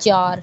4।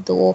2।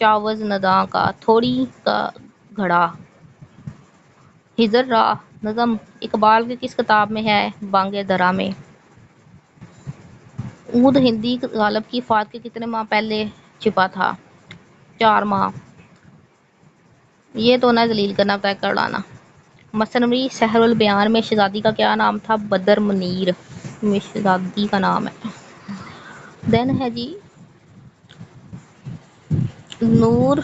چاوز نداں کا تھوڑی کا گھڑا. ہجر راہ نظم اقبال کی کس کتاب میں ہے؟ بانگ درا میں. اود ہندی غالب کی وفات کے کتنے ماہ پہلے چھپا تھا؟ 4 ماہ. یہ تو نہ ذلیل کرنا طے کر لانا. مثنوی سحر البیان میں شہزادی کا کیا نام تھا؟ بدر منیر میں شہزادی کا نام ہے. دین ہے جی نور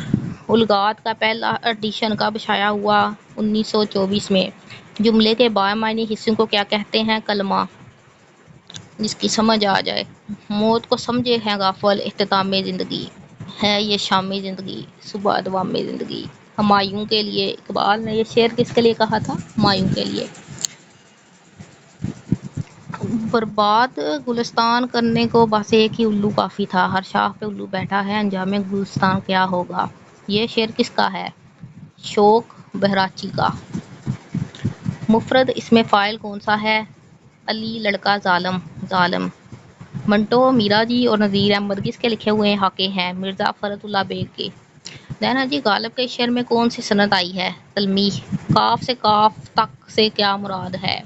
الغات کا پہلا ایڈیشن کب شائع ہوا؟ 1924 میں. جملے کے بامعنی حصوں کو کیا کہتے ہیں؟ کلمہ. جس کی سمجھ آ جائے. موت کو سمجھے ہیں غافل اختتام زندگی ہے یہ شام زندگی صبح دوام زندگی. ہمایوں کے لیے اقبال نے یہ شعر کس کے لیے کہا تھا؟ ہمایوں کے لیے. برباد گلستان کرنے کو بس ایک ہی الو کافی تھا، ہر شاخ پہ الو بیٹھا ہے انجام گلستان کیا ہوگا. یہ شعر کس کا ہے؟ شوق بہراچی کا. مفرد اسم فاعل کون سا ہے؟ علی لڑکا ظالم ظالم. منٹو میرا جی اور نذیر احمد کس کے لکھے ہوئے حقے ہیں؟ مرزا فرت اللہ بیگ کے. دینا جی غالب کے شعر میں کون سی صنعت آئی ہے؟ تلمیح. کاف سے کاف تک سے کیا مراد ہے؟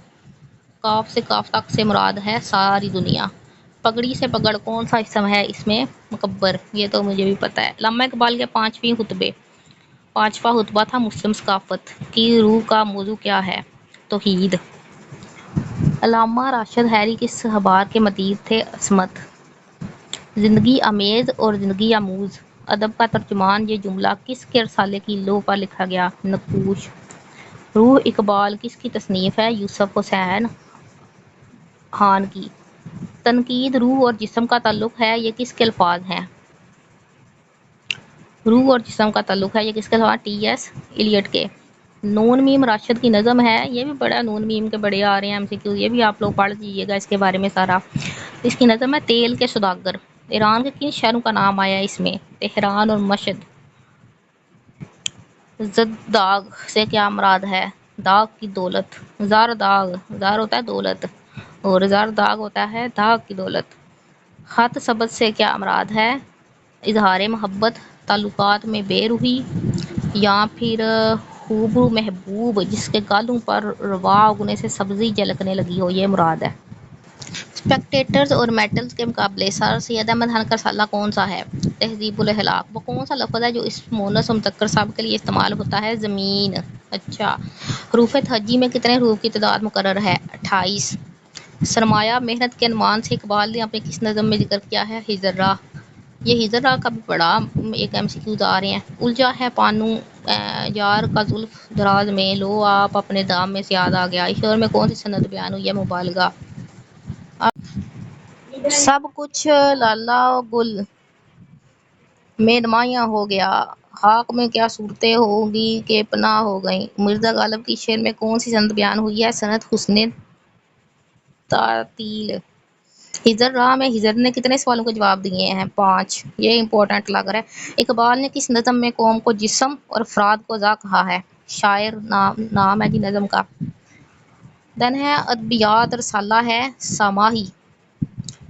کاف سے کاف تک سے مراد ہے ساری دنیا. پگڑی سے پگڑ کون سا اسم ہے؟ اس میں مکبر. یہ تو مجھے بھی پتا ہے. علامہ اقبال کے 5ویں خطبے 5واں خطبہ تھا مسلم ثقافت کی روح کا موضوع کیا ہے؟ توحید. علامہ راشد حیری کس اخبار کے مدیر تھے؟ عصمت. زندگی امیز اور زندگی آموز ادب کا ترجمان یہ جملہ کس کے رسالے کی لوح پر لکھا گیا؟ نقوش. روح اقبال کس کی تصنیف ہے؟ یوسف حسین خان کی. تنقید روح اور جسم کا تعلق ہے یہ کس کے الفاظ ہیں؟ روح اور جسم کا تعلق ہے یہ کس کے الفاظ؟ ٹی ایس ایلیٹ کے. نون میم راشد کی نظم ہے. یہ بھی بڑا نون میم کے بڑے آ رہے ہیں MCQ، یہ بھی آپ لوگ پڑھ لیجیے گا اس کے بارے میں سارا. اس کی نظم ہے تیل کے سوداگر. ایران کے کن شہروں کا نام آیا اس میں؟ تہران اور مشہد. زد داغ سے کیا مراد ہے؟ داغ کی دولت. زار داغ زار ہوتا ہے دولت اور زار داغ ہوتا ہے داغ کی دولت. خط سبز سے کیا مراد ہے؟ اظہار محبت، تعلقات میں بے روحی یا پھر خوبرو محبوب جس کے گالوں پر روا اگنے سے سبزی جھلکنے لگی ہو، یہ مراد ہے. اسپیکٹیٹرز اور میٹلز کے مقابلے سر سید احمد خان کا رسالہ کون سا ہے؟ تہذیب الاخلاق. وہ کون سا لفظ ہے جو اس مونس مذکر سب کے لیے استعمال ہوتا ہے؟ زمین. اچھا. حروف تہجی میں کتنے حروف کی تعداد مقرر ہے؟ 28. سرمایہ محنت کے عنوان سے اقبال نے اپنے کس نظم میں ذکر کیا ہے؟ ہجر راہ. یہ ہجر راہ کا بھی بڑا ایک MCQ آ رہے ہیں. الجھا ہے پانو یار کا زلف دراز میں لو آپ اپنے دام میں سے یاد آ گیا. اس شعر میں کون سی صنعت بیان ہوئی ہے؟ مبالغہ. سب کچھ لالا و گل میں نمایاں ہو گیا، خاک میں کیا صورتیں ہوگی کہ پنہاں ہو گئیں. مرزا غالب کی شعر میں کون سی صنعت بیان ہوئی ہے؟ صنعت حسن تعطیل. ہجر راہ میں ہجر نے کتنے سوالوں کے جواب دیے ہیں؟ 5. یہ امپورٹنٹ لگ رہا ہے. اقبال نے کس نظم میں قوم کو جسم اور افراد کو ذا کہا ہے؟ شاعر نام ہے جی نظم کا. دن ہے ادبیات رسالہ ہے سماحی.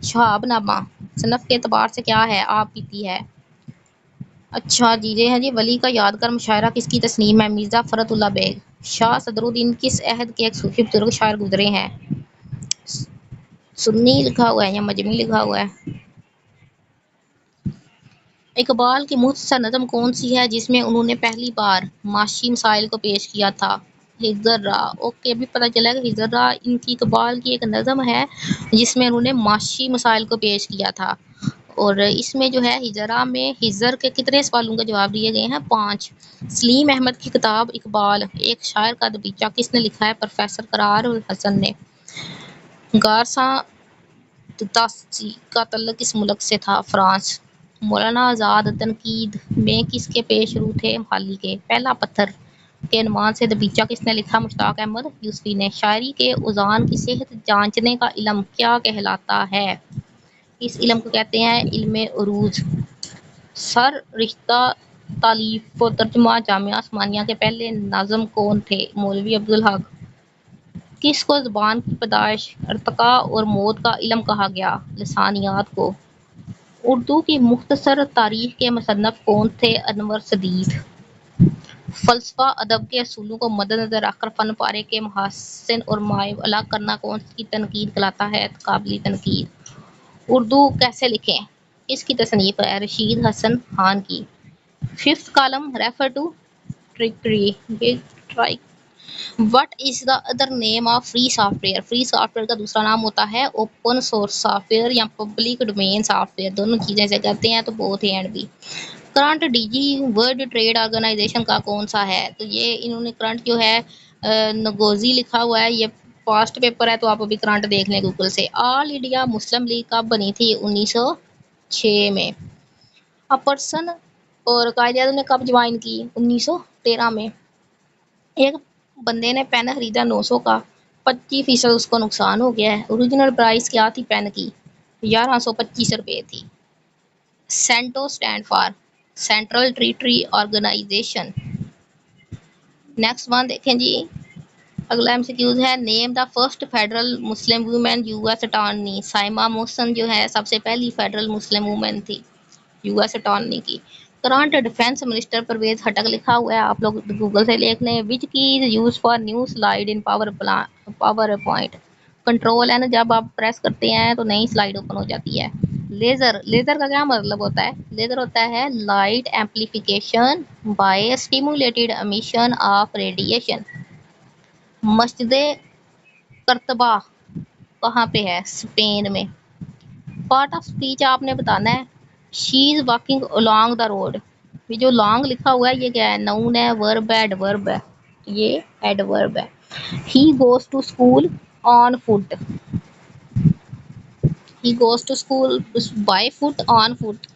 شہاب نامہ صنف کے اعتبار سے کیا ہے؟ آپ بیتی ہے. اچھا جی یہ ہے جی ولی کا یادگار مشاعرہ کس کی تصنیف ہے؟ مرزا فرت اللہ بیگ. شاہ صدر الدین کس عہد کے ایک صوفی بزرگ شاعر گزرے ہیں؟ سنی لکھا ہوا ہے یا مجمی لکھا ہوا ہے؟ اقبال کی مختصر نظم کون سی ہے جس میں انہوں نے پہلی بار معاشی مسائل کو پیش کیا تھا؟ ہجر راہ. اوکے ابھی پتہ چلا کہ ہجر راہ ان کی اقبال کی ایک نظم ہے جس میں انہوں نے معاشی مسائل کو پیش کیا تھا. اور اس میں جو ہے ہجر راہ میں ہجر کے کتنے سوالوں کا جواب دیے گئے ہیں؟ 5. سلیم احمد کی کتاب اقبال ایک شاعر کا دبیچہ کس نے لکھا ہے؟ پروفیسر قرار حسن نے. گارساں تاسی کا تعلق کس ملک سے تھا؟ فرانس. مولانا آزاد تنقید میں کس کے پیش رو تھے؟ مخالی کے. پہلا پتھر کے عنوان سے دبیچہ کس نے لکھا؟ مشتاق احمد یوسفی نے. شاعری کے اوزان کی صحت جانچنے کا علم کیا کہلاتا ہے؟ اس علم کو کہتے ہیں علم عروض. سر رشتہ تالیف و ترجمہ جامعہ عثمانیہ کے پہلے ناظم کون تھے؟ مولوی عبدالحق. کس کو زبان کی پیدائش، ارتقاء اور موت کا علم کہا گیا؟ لسانیات کو. اردو کی مختصر تاریخ کے مصنف کون تھے؟ انور سدید۔ فلسفہ ادب کے اصولوں کو مدنظر رکھ کر فن پارے کے محاسن اور معائب الگ کرنا کون سی تنقید کہلاتا ہے؟ قابل تنقید۔ اردو کیسے لکھیں کس کی تصنیف ہے؟ رشید حسن خان کی۔ Fifth column refer to treachery, یہ ٹرائک۔ What is the other name of free software? Free software کا دوسرا نام ہوتا ہے اوپن سورس سافٹ ویئر یا پبلک ڈومین سافٹ ویئر، دونوں چیزیں سے کہتے ہیں تو بوتھ اینڈ بھی۔ Current D G World Trade Organization کا کون سا ہے؟ تو یہ انہوں نے کرنٹ جو ہے نگوزی لکھا ہوا ہے، یہ پاسٹ پیپر ہے تو آپ ابھی کرنٹ دیکھ لیں گوگل سے۔ آل انڈیا مسلم لیگ کب بنی تھی؟ 1906 میں۔ پرسن اور قائد اعظم نے کب جوائن کی؟ 1913 میں۔ ایک بندے نے پین خریدا 900 کا، 25% اس کو نقصان ہو گیا ہے۔ اوریجنل پرائس کیا تھی پین کی؟ 1125 روپے تھی۔ CENTO stand for central treaty organization. Next one دیکھیں جی، اگلا ایم سی کیوز ہے، name the first federal Muslim woman U S attorney. Saima Mohsin جو ہے سب سے پہلی فیڈرل مسلم وومین تھی یو ایس اٹارنی کی۔ Current defence minister Pervez Khattak لکھا ہوا ہے، آپ لوگ گوگل سے دیکھ لیں۔ Which key is use for new slide in PowerPoint? Control ہے نا، جب آپ پریس کرتے ہیں تو نئی سلائیڈ اوپن ہو جاتی ہے۔ لیزر، لیزر کا کیا مطلب ہوتا ہے؟ لیزر ہوتا ہے light amplification by stimulated emission of radiation. مسجد قرطبہ کہاں پہ ہے؟ اسپین میں۔ پارٹ آف اسپیچ آپ نے بتانا ہے۔ She is walking along the road, یہ جو لانگ لکھا ہوا ہے یہ کیا ہے؟ نون ہے، ورب ہے، ایڈورب ہے، یہ ایڈورب ہے۔ He goes to school on foot, he goes to school by foot on foot.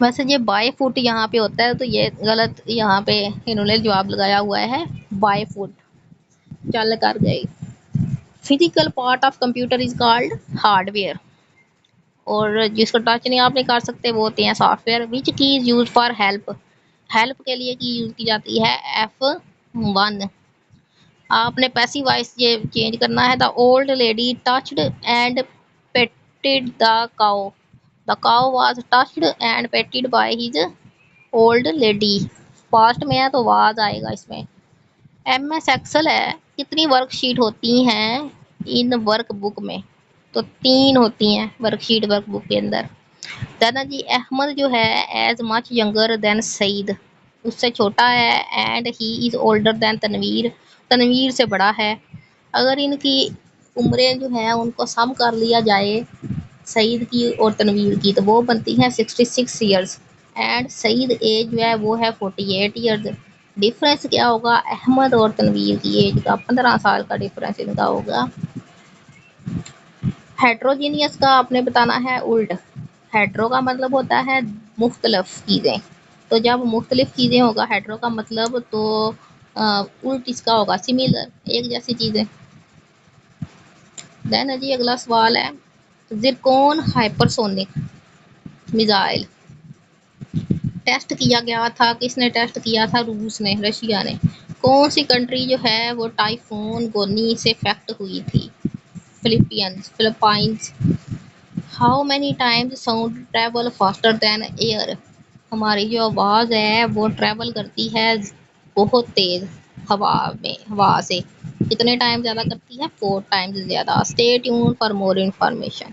ویسے یہ بائی فٹ یہاں پہ ہوتا ہے تو یہ غلط، یہاں پہ انہوں نے جواب لگایا ہوا ہے بائی فٹ، چل کر گئی۔ Physical part of computer is called hard where, اور جس کو ٹچ نہیں آپ نہیں کر سکتے وہ ہوتے ہیں soft where. Which key is use for help, help کے لیے کی یوز کی جاتی ہے F1۔ آپ نے پیسیو وائس یہ چینج کرنا ہے۔ The old lady touched and patted the cow, the cow was touched and patted by his old lady, past میں ہے تو واز آئے گا اس میں۔ ایم ایس ایکسل ہے، کتنی ورک شیٹ ہوتی ہیں ان ورک بک میں؟ تو 3 ہوتی ہیں ورک شیٹ ورک بک کے اندر۔ دادا جی احمد جو ہے ایز مچ ینگر دین سعید، اس سے چھوٹا ہے، and he is older than Tanveer, Tanveer سے بڑا ہے۔ اگر ان کی عمریں جو ہیں ان کو سم کر لیا جائے سعید کی اور تنویر کی تو وہ بنتی ہیں 66 ایئرس، اینڈ سعید ایج جو ہے وہ ہے 48 ایئرز۔ ڈفرینس کیا ہوگا؟ احمد اور تنویر کی ایج کا 15 سال کا ڈفرینس ان کا ہوگا۔ ہیٹروجینیس کا آپ نے بتانا ہے الٹ۔ ہیٹرو کا مطلب ہوتا ہے مختلف چیزیں، تو جب مختلف چیزیں ہوگا ہیٹرو کا مطلب، تو الٹ اس کا ہوگا سملر، ایک جیسی چیزیں۔ دین جی اگلا سوال ہے، زرکون ہائپرسونک میزائل ٹیسٹ کیا گیا تھا، کس نے ٹیسٹ کیا تھا؟ روس نے، رشیا نے۔ کون سی کنٹری جو ہے وہ ٹائفون گونی سے افیکٹ ہوئی تھی؟ Philippines. How many times sound travel faster than air? ہماری جو آواز ہے وہ ٹریول کرتی ہے بہت تیز ہوا سے، کتنے ٹائم زیادہ کرتی ہے؟ 4 ٹائمز زیادہ۔ Stay tune for more information.